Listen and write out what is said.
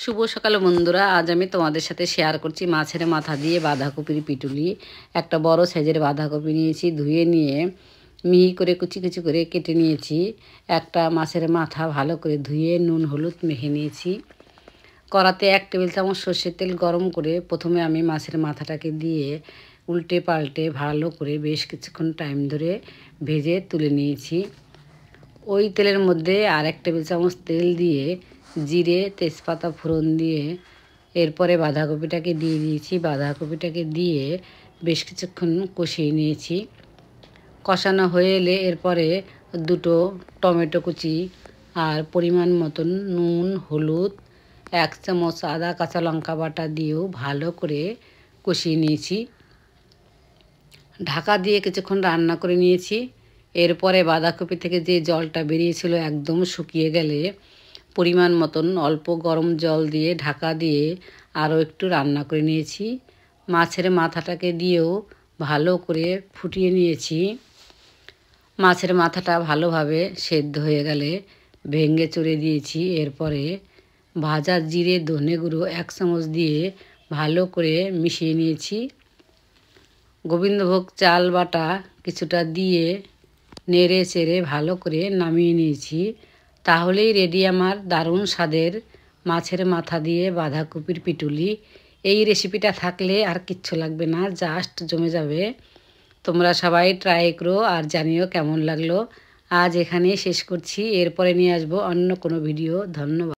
শুভ সকাল বন্ধুরা, আজ আমি তোমাদের সাথে শেয়ার করছি মাছের মাথা দিয়ে বাঁধাকপির পিটুলি। একটা বড় সাইজের বাঁধাকপি নিয়েছি, ধুয়ে নিয়ে মিহি করে কুচি কুচি করে কেটে নিয়েছি। একটা মাছের মাথা ভালো করে ধুয়ে নুন হলুদ মেখে নিয়েছি। কড়াতে 1 টেবিল চামচ সর্ষের তেল গরম করে প্রথমে আমি মাছের মাথাটাকে দিয়ে উল্টে পাল্টে ভালো করে বেশ কিছুক্ষণ টাইম ধরে ভেজে তুলে নিয়েছি। ওই তেলের মধ্যে আর 1 টেবিল চামচ তেল দিয়ে জিরে তেজপাতা ফোড়ন দিয়ে এরপরে বাঁধাকপিটাকে দিয়ে দিয়েছি। বাঁধাকপিটাকে দিয়ে বেশ কিছুক্ষণ কষিয়ে নিয়েছি। কষানো হয়ে এলে এরপরে 2টো টমেটো কুচি আর পরিমাণ মতন নুন হলুদ 1 চামচ আদা কাঁচা লঙ্কা বাটা দিয়েও ভালো করে কষিয়ে নিয়েছি। ঢাকা দিয়ে কিছুক্ষণ রান্না করে নিয়েছি। এরপরে বাঁধাকপি থেকে যে জলটা বেরিয়েছিল একদম শুকিয়ে গেলে পরিমাণ মতন অল্প গরম জল দিয়ে ঢাকা দিয়ে আরও একটু রান্না করে নিয়েছি। মাছের মাথাটাকে দিয়েও ভালো করে ফুটিয়ে নিয়েছি। মাছের মাথাটা ভালোভাবে সেদ্ধ হয়ে গেলে ভেঙে চড়ে দিয়েছি। এরপরে ভাজা জিরে ধনে গুঁড়ো 1 চামচ দিয়ে ভালো করে মিশিয়ে নিয়েছি। গোবিন্দভোগ চাল বাটা কিছুটা দিয়ে নেড়ে চেড়ে ভালো করে নামিয়ে নিয়েছি। তাহলেই রেডি আমার দারুণ স্বাদের মাছের মাথা দিয়ে বাঁধাকপির পিটুলি। এই রেসিপিটা থাকলে আর কিচ্ছু লাগবে না, জাস্ট জমে যাবে। তোমরা সবাই ট্রাই করো আর জানিও কেমন লাগলো। আজ এখানেই শেষ করছি, এরপরে নিয়ে আসবো অন্য কোনো ভিডিও। ধন্যবাদ।